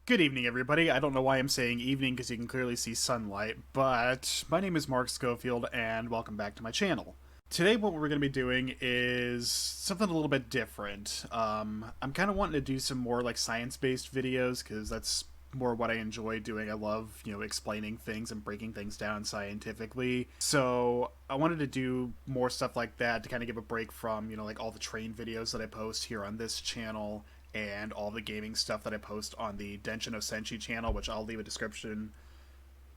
Good evening, everybody. I don't know why I'm saying evening because you can clearly see sunlight, but my name is Mark Schofield, and welcome back to my channel. Today, what we're going to be doing is something a little bit different. I'm kind of wanting to do some more like science-based videos because that's more what I enjoy doing. I love, explaining things and breaking things down scientifically. So I wanted to do more stuff like that to kind of give a break from, like all the train videos that I post here on this channel and all the gaming stuff that I post on the Denshin no Senshi channel, which I'll leave a description.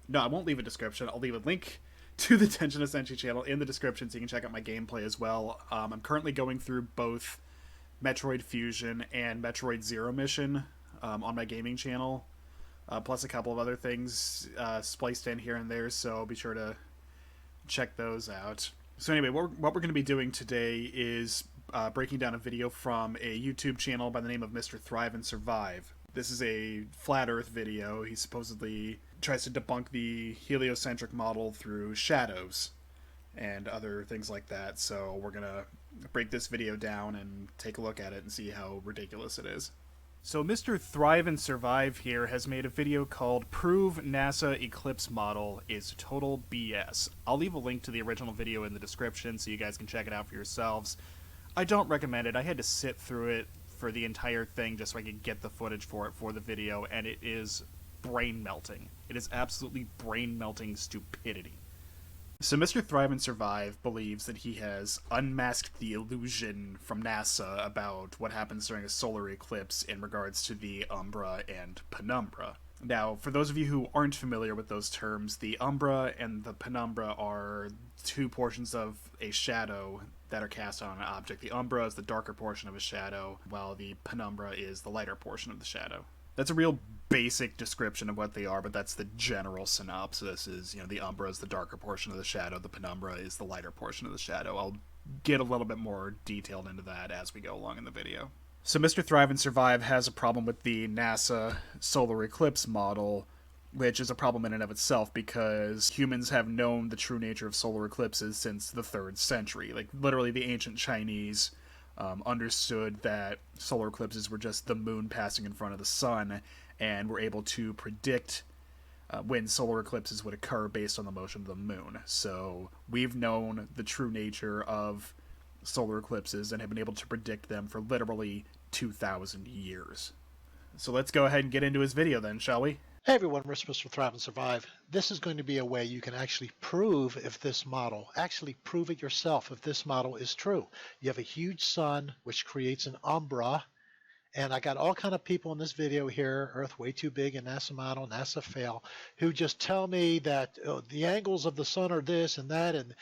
No, I won't leave a description. I'll leave a link to the Denshin no Senshi channel in the description so you can check out my gameplay as well. I'm currently going through both Metroid Fusion and Metroid Zero Mission on my gaming channel, plus a couple of other things spliced in here and there, so be sure to check those out. So anyway, what we're going to be doing today is breaking down a video from a YouTube channel by the name of Mr. Thrive and Survive. This is a flat Earth video. He supposedly tries to debunk the heliocentric model through shadows and other things like that. So we're going to break this video down and take a look at it and see how ridiculous it is. So Mr. Thrive and Survive here has made a video called Prove NASA Eclipse Model is Total BS. I'll leave a link to the original video in the description so you guys can check it out for yourselves. I don't recommend it. I had to sit through it for the entire thing just so I could get the footage for it for the video, and it is brain-melting. It is absolutely brain-melting stupidity. So Mr. Thrive and Survive believes that he has unmasked the illusion from NASA about what happens during a solar eclipse in regards to the Umbra and Penumbra. Now, for those of you who aren't familiar with those terms, the Umbra and the Penumbra are two portions of a shadow that are cast on an object. The Umbra is the darker portion of a shadow, while the Penumbra is the lighter portion of the shadow. That's a real basic description of what they are, but that's the general synopsis is, the Umbra is the darker portion of the shadow, the Penumbra is the lighter portion of the shadow. I'll get a little bit more detailed into that as we go along in the video. So Mr. Thrive and Survive has a problem with the NASA solar eclipse model, which is a problem in and of itself because humans have known the true nature of solar eclipses since the 3rd century. Like, literally, the ancient Chinese understood that solar eclipses were just the moon passing in front of the sun, and were able to predict when solar eclipses would occur based on the motion of the moon. So we've known the true nature of solar eclipses and have been able to predict them for literally 2,000 years. So let's go ahead and get into his video then, shall we? Hey everyone, we're supposed to thrive and survive. This is going to be a way you can actually prove if this model, actually prove it yourself if this model is true. You have a huge sun which creates an umbra, and I got all kind of people in this video here, Earth way too big and NASA model, NASA fail, who just tell me that the angles of the sun are this and that, and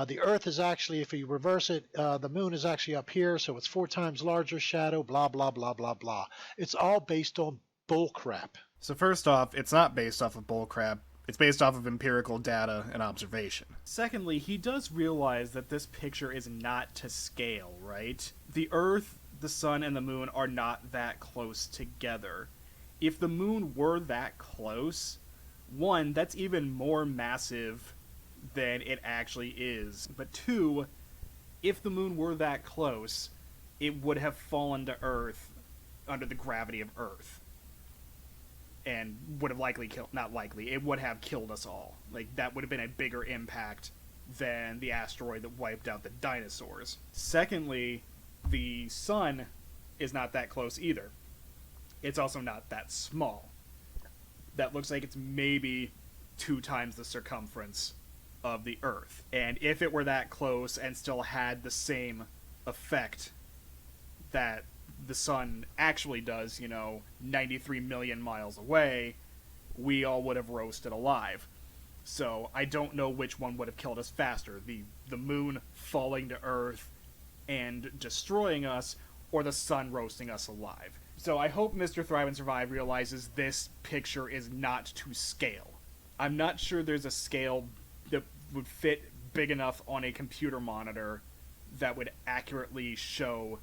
the Earth is actually, if you reverse it, the moon is actually up here, so it's 4 times larger shadow, blah, blah, blah, blah, blah. It's all based on bull crap. So first off, it's not based off of bullcrap. It's based off of empirical data and observation. Secondly, he does realize that this picture is not to scale, right? The Earth, the Sun, and the Moon are not that close together. If the Moon were that close, one, that's even more massive than it actually is. But two, if the Moon were that close, it would have fallen to Earth under the gravity of Earth. And would have likely killed, not likely, it would have killed us all. Like, that would have been a bigger impact than the asteroid that wiped out the dinosaurs. Secondly, the sun is not that close either. It's also not that small. That looks like it's maybe 2 times the circumference of the Earth. And if it were that close and still had the same effect that the sun actually does, 93 million miles away, we all would have roasted alive. So I don't know which one would have killed us faster, the moon falling to Earth and destroying us, or the sun roasting us alive. So I hope Mr. Thrive and Survive realizes this picture is not to scale. I'm not sure there's a scale that would fit big enough on a computer monitor that would accurately show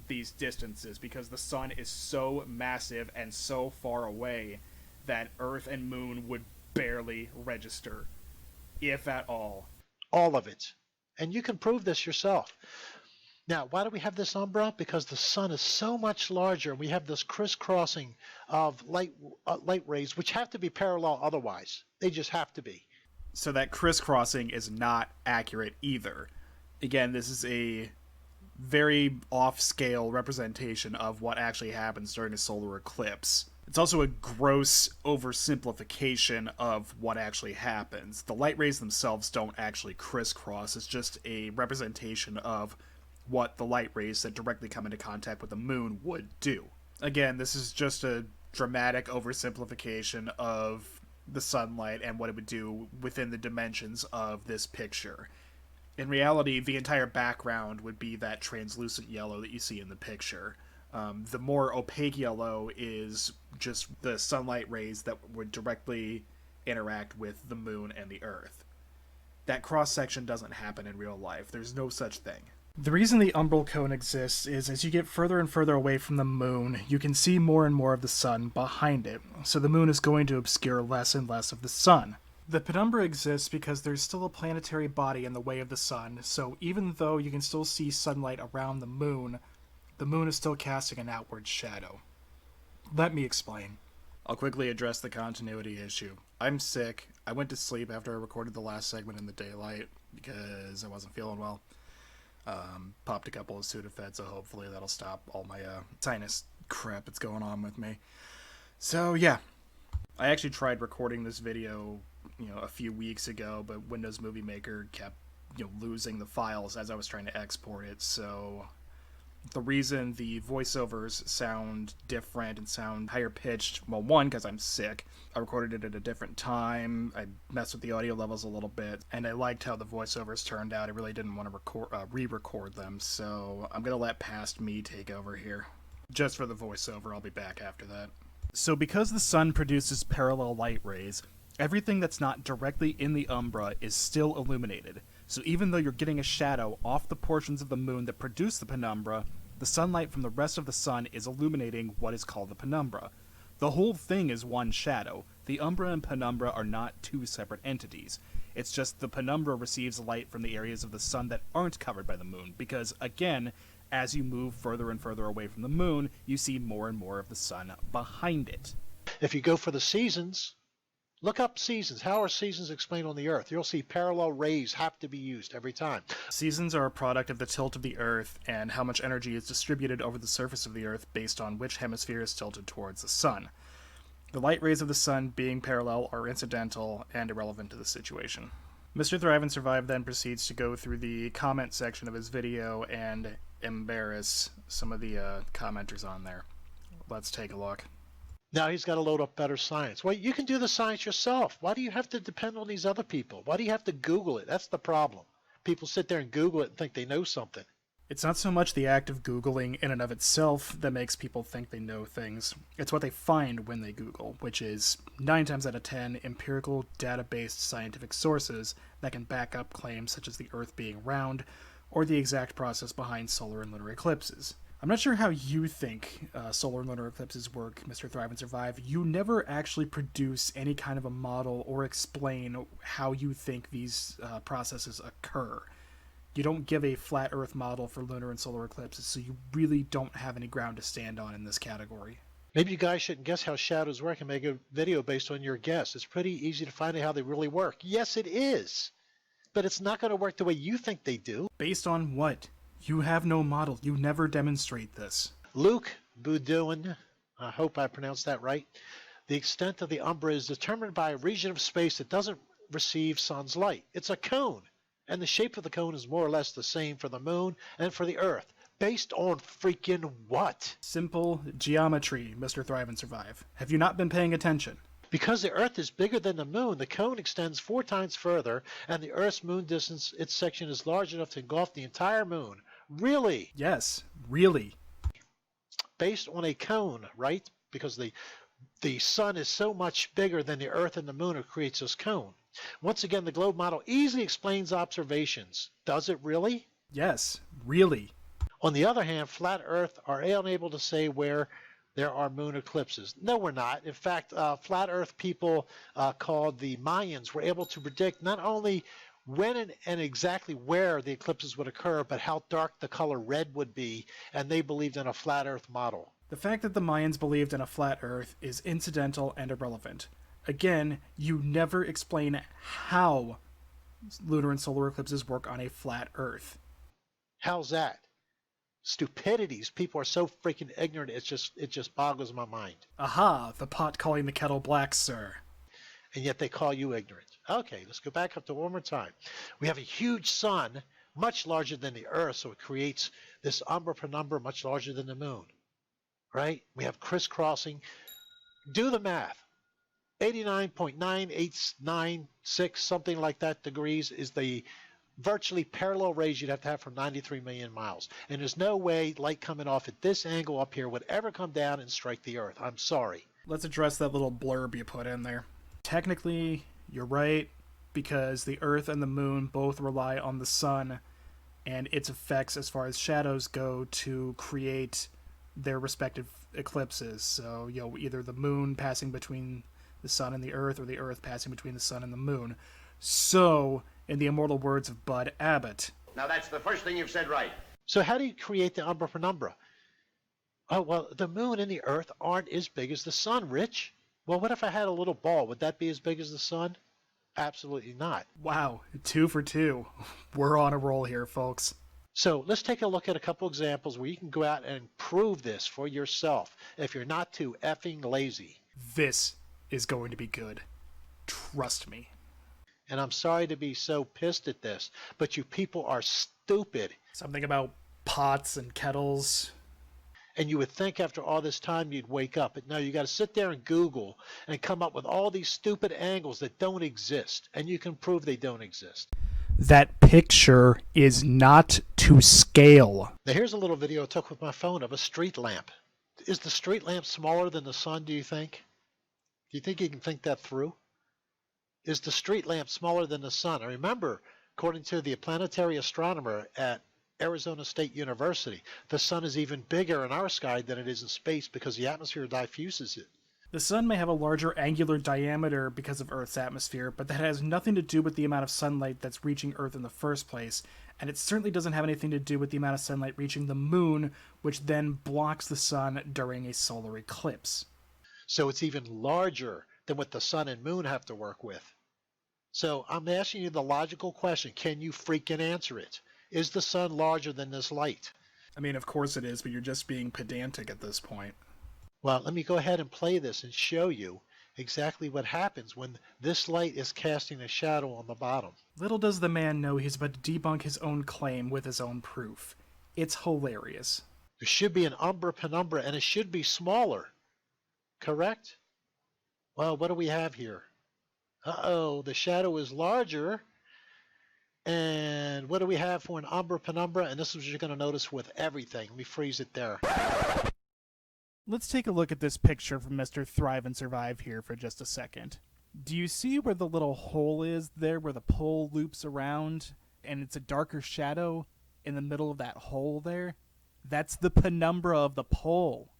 these distances, because the sun is so massive and so far away that Earth and Moon would barely register, if at all. All of it. And you can prove this yourself. Now, why do we have this umbra? Because the sun is so much larger, and we have this crisscrossing of light rays, which have to be parallel otherwise. They just have to be. So that crisscrossing is not accurate either. Again, this is a very off-scale representation of what actually happens during a solar eclipse. It's also a gross oversimplification of what actually happens. The light rays themselves don't actually crisscross. It's just a representation of what the light rays that directly come into contact with the moon would do. Again, this is just a dramatic oversimplification of the sunlight and what it would do within the dimensions of this picture. In reality, the entire background would be that translucent yellow that you see in the picture. The more opaque yellow is just the sunlight rays that would directly interact with the moon and the Earth. That cross-section doesn't happen in real life. There's no such thing. The reason the umbral cone exists is as you get further and further away from the moon, you can see more and more of the sun behind it, so the moon is going to obscure less and less of the sun. The penumbra exists because there's still a planetary body in the way of the sun, so even though you can still see sunlight around the moon is still casting an outward shadow. Let me explain. I'll quickly address the continuity issue. I'm sick. I went to sleep after I recorded the last segment in the daylight because I wasn't feeling well. Popped a couple of Sudafed, so hopefully that'll stop all my sinus crap that's going on with me. So yeah, I actually tried recording this video, a few weeks ago, but Windows Movie Maker kept, losing the files as I was trying to export it. So the reason the voiceovers sound different and sound higher pitched, well, one, because I'm sick. I recorded it at a different time. I messed with the audio levels a little bit, and I liked how the voiceovers turned out. I really didn't want to re-record them, so I'm going to let past me take over here. Just for the voiceover, I'll be back after that. So because the sun produces parallel light rays, everything that's not directly in the umbra is still illuminated. So even though you're getting a shadow off the portions of the moon that produce the penumbra, the sunlight from the rest of the sun is illuminating what is called the penumbra. The whole thing is one shadow. The umbra and penumbra are not two separate entities. It's just the penumbra receives light from the areas of the sun that aren't covered by the moon, because, again, as you move further and further away from the moon, you see more and more of the sun behind it. If you go for the seasons, look up seasons. How are seasons explained on the Earth? You'll see parallel rays have to be used every time. Seasons are a product of the tilt of the Earth and how much energy is distributed over the surface of the Earth based on which hemisphere is tilted towards the sun. The light rays of the sun being parallel are incidental and irrelevant to the situation. Mr. Thrive and Survive then proceeds to go through the comment section of his video and embarrass some of the commenters on there. Let's take a look. Now he's got to load up better science. Well, you can do the science yourself. Why do you have to depend on these other people? Why do you have to Google it? That's the problem. People sit there and Google it and think they know something. It's not so much the act of Googling in and of itself that makes people think they know things. It's what they find when they Google, which is 9 times out of 10 empirical, data-based scientific sources that can back up claims such as the Earth being round, or the exact process behind solar and lunar eclipses. I'm not sure how you think solar and lunar eclipses work, Mr. Thrive and Survive. You never actually produce any kind of a model or explain how you think these processes occur. You don't give a flat Earth model for lunar and solar eclipses, so you really don't have any ground to stand on in this category. Maybe you guys shouldn't guess how shadows work and make a video based on your guess. It's pretty easy to find out how they really work. Yes, it is. But it's not going to work the way you think they do. Based on what? You have no model. You never demonstrate this. Luke Boudouin, I hope I pronounced that right. The extent of the umbra is determined by a region of space that doesn't receive sun's light. It's a cone, and the shape of the cone is more or less the same for the moon and for the Earth. Based on freaking what? Simple geometry, Mr. Thrive and Survive. Have you not been paying attention? Because the Earth is bigger than the moon, the cone extends 4 times further, and the Earth's moon distance, its section is large enough to engulf the entire moon. Really? Yes, really. Based on a cone, right? Because the sun is so much bigger than the Earth and the moon, it creates this cone. Once again, the globe model easily explains observations. Does it really? Yes, really. On the other hand, flat Earth are unable to say where there are moon eclipses. No, we're not. In fact, flat Earth people called the Mayans were able to predict not only when and exactly where the eclipses would occur, but how dark the color red would be, and they believed in a flat Earth model. The fact that the Mayans believed in a flat Earth is incidental and irrelevant. Again, you never explain how lunar and solar eclipses work on a flat Earth. How's that? Stupidities. People are so freaking ignorant. It just boggles my mind. Aha, the pot calling the kettle black, sir. And yet they call you ignorant. Okay, let's go back up to one more time. We have a huge sun, much larger than the Earth, so it creates this Umbra Penumbra much larger than the moon. Right? We have crisscrossing. Do the math. 89.9896, something like that, degrees is the virtually parallel rays you'd have to have for 93 million miles. And there's no way light coming off at this angle up here would ever come down and strike the Earth. I'm sorry. Let's address that little blurb you put in there. Technically, you're right, because the Earth and the Moon both rely on the Sun and its effects as far as shadows go to create their respective eclipses. So, either the Moon passing between the Sun and the Earth, or the Earth passing between the Sun and the Moon. So, in the immortal words of Bud Abbott. Now that's the first thing you've said right. So how do you create the Umbra Penumbra? Oh, well, the Moon and the Earth aren't as big as the Sun, Rich. Well, what if I had a little ball? Would that be as big as the Sun? Absolutely not. Wow, 2 for 2. We're on a roll here, folks. So let's take a look at a couple examples where you can go out and prove this for yourself if you're not too effing lazy. This is going to be good. Trust me. And I'm sorry to be so pissed at this, but you people are stupid. Something about pots and kettles. And you would think after all this time you'd wake up. But no, you got to sit there and Google and come up with all these stupid angles that don't exist. And you can prove they don't exist. That picture is not to scale. Now here's a little video I took with my phone of a street lamp. Is the street lamp smaller than the sun, do you think? Do you think you can think that through? Is the street lamp smaller than the sun? And remember, according to the planetary astronomer at Arizona State University, the sun is even bigger in our sky than it is in space because the atmosphere diffuses it. The sun may have a larger angular diameter because of Earth's atmosphere, but that has nothing to do with the amount of sunlight that's reaching Earth in the first place, and it certainly doesn't have anything to do with the amount of sunlight reaching the moon, which then blocks the sun during a solar eclipse. So it's even larger than what the sun and moon have to work with. So I'm asking you the logical question. Can you freaking answer it? Is the sun larger than this light? I mean, of course it is, but you're just being pedantic at this point. Well, let me go ahead and play this and show you exactly what happens when this light is casting a shadow on the bottom. Little does the man know he's about to debunk his own claim with his own proof. It's hilarious. There should be an Umbra Penumbra, and it should be smaller. Correct? Well, what do we have here? Uh-oh, the shadow is larger. And what do we have for an Umbra Penumbra? And this is what you're going to notice with everything. Let me freeze it there. Let's take a look at this picture from Mr. Thrive and Survive here for just a second. Do you see where the little hole is there, where the pole loops around, and it's a darker shadow in the middle of that hole there? That's the penumbra of the pole.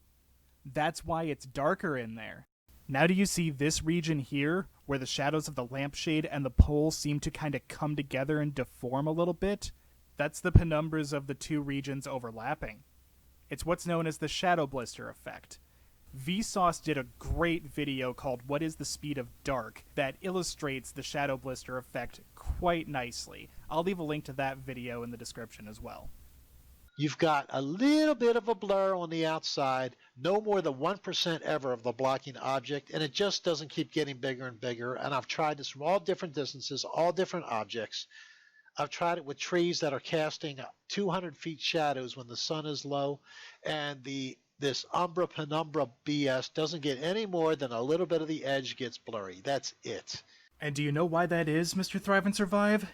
That's why it's darker in there. Now do you see this region here, where the shadows of the lampshade and the pole seem to kind of come together and deform a little bit? That's the penumbras of the two regions overlapping. It's what's known as the shadow blister effect. Vsauce did a great video called What is the Speed of Dark that illustrates the shadow blister effect quite nicely. I'll leave a link to that video in the description as well. You've got a little bit of a blur on the outside, no more than 1% ever of the blocking object, and it just doesn't keep getting bigger and bigger. And I've tried this from all different distances, all different objects. I've tried it with trees that are casting 200 feet shadows when the sun is low, and this Umbra Penumbra BS doesn't get any more than a little bit of the edge gets blurry. That's it. And do you know why that is, Mr. Thrive and Survive?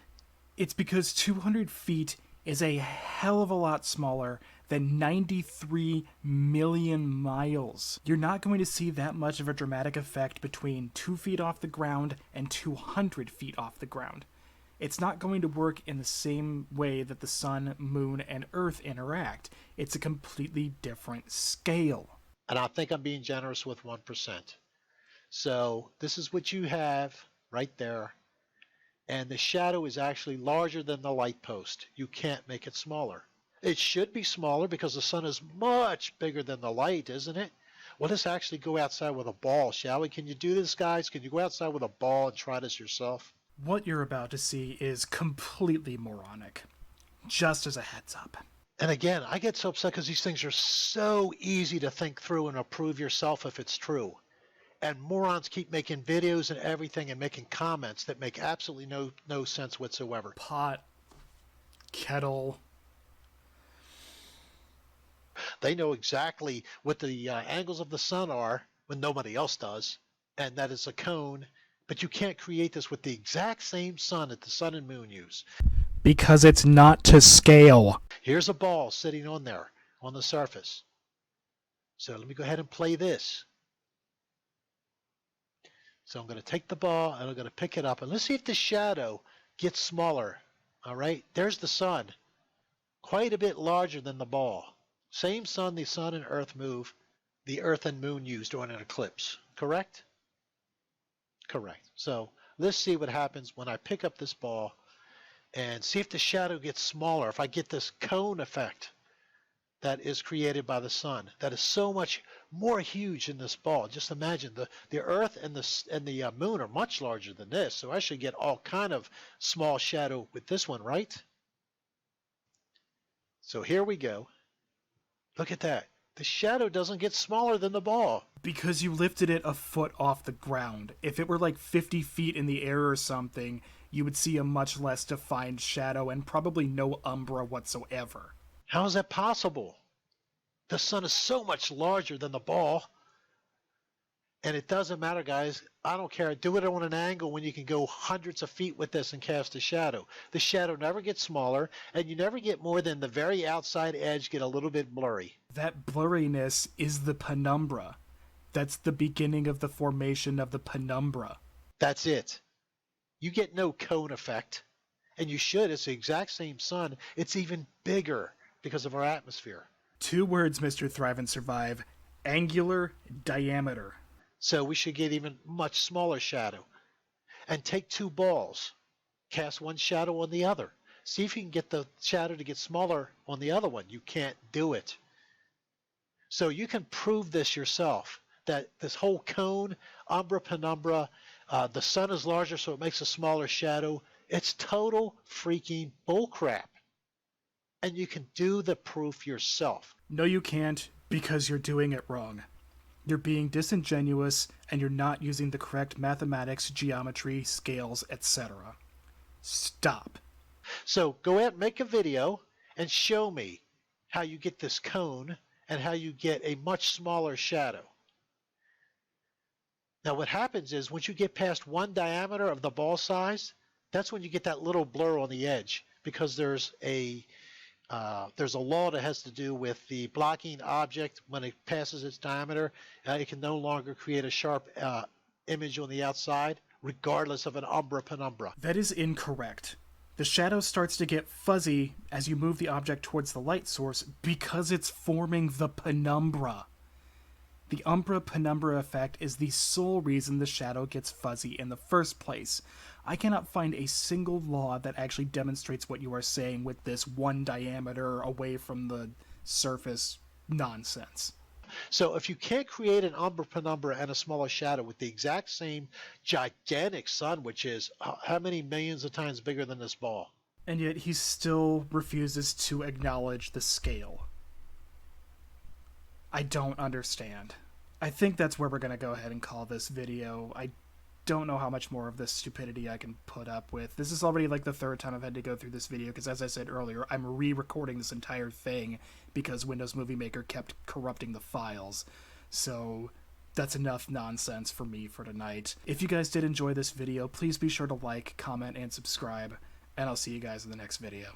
It's because 200 feet is a hell of a lot smaller than 93 million miles. You're not going to see that much of a dramatic effect between 2 feet off the ground and 200 feet off the ground. It's not going to work in the same way that the sun, moon, and earth interact. It's a completely different scale. And I think I'm being generous with 1%. So this is what you have right there. and the shadow is actually larger than the light post. You can't make it smaller. It should be smaller because the sun is much bigger than the light, isn't it? Well, let's actually go outside with a ball, shall we? Can you do this, guys? Can you go outside with a ball and try this yourself? What you're about to see is completely moronic. Just as a heads up. And again, I get so upset because these things are so easy to think through and approve yourself if it's true. And morons keep making videos and everything and making comments that make absolutely no sense whatsoever. Pot, kettle. They know exactly what the angles of the sun are when nobody else does, and that is a cone. But you can't create this with the exact same sun that the sun and moon use. Because it's not to scale. Here's a ball sitting on there on the surface. So let me go ahead and play this. So I'm going to take the ball and I'm going to pick it up. And let's see if the shadow gets smaller. All right, there's the sun. Quite a bit larger than the ball. Same sun the sun and earth move, the earth and moon use during an eclipse. Correct? Correct. So let's see what happens when I pick up this ball and see if the shadow gets smaller, if I get this cone effect that is created by the sun. That is so much more huge in this ball. Just imagine the earth and the moon are much larger than this, so I should get all kind of small shadow with this one, right? So here we go. Look at that. The shadow doesn't get smaller than the ball. Because you lifted it a foot off the ground. If it were like 50 feet in the air or something, you would see a much less defined shadow and probably no umbra whatsoever. How is that possible? The sun is so much larger than the ball. And it doesn't matter, guys. I don't care. Do it on an angle when you can go hundreds of feet with this and cast a shadow. The shadow never gets smaller, and you never get more than the very outside edge get a little bit blurry. That blurriness is the penumbra. That's the beginning of the formation of the penumbra. That's it. You get no cone effect. And you should. It's the exact same sun. It's even bigger because of our atmosphere. 2 words, Mr. Thrive and Survive. Angular diameter. So we should get even much smaller shadow. And take 2 balls. Cast one shadow on the other. See if you can get the shadow to get smaller on the other one. You can't do it. So you can prove this yourself. That this whole cone, umbra, penumbra, the sun is larger so it makes a smaller shadow. It's total freaking bullcrap. And you can do the proof yourself. No, you can't, because you're doing it wrong. You're being disingenuous, and you're not using the correct mathematics, geometry, scales, etc. Stop. So go ahead and make a video and show me how you get this cone and how you get a much smaller shadow. Now what happens is once you get past 1 diameter of the ball size, that's when you get that little blur on the edge, because there's a law that has to do with the blocking object. When it passes its diameter, it can no longer create a sharp image on the outside, regardless of an umbra penumbra. That is incorrect. The shadow starts to get fuzzy as you move the object towards the light source because it's forming the penumbra. The umbra-penumbra effect is the sole reason the shadow gets fuzzy in the first place. I cannot find a single law that actually demonstrates what you are saying with this 1 diameter away from the surface nonsense. So if you can't create an umbra penumbra and a smaller shadow with the exact same gigantic sun, which is how many millions of times bigger than this ball? And yet he still refuses to acknowledge the scale. I don't understand. I think that's where we're going to go ahead and call this video. I don't know how much more of this stupidity I can put up with. This is already like the 3rd time I've had to go through this video because, as I said earlier, I'm re-recording this entire thing because Windows Movie Maker kept corrupting the files. So that's enough nonsense for me for tonight. If you guys did enjoy this video, please be sure to like, comment, and subscribe, and I'll see you guys in the next video.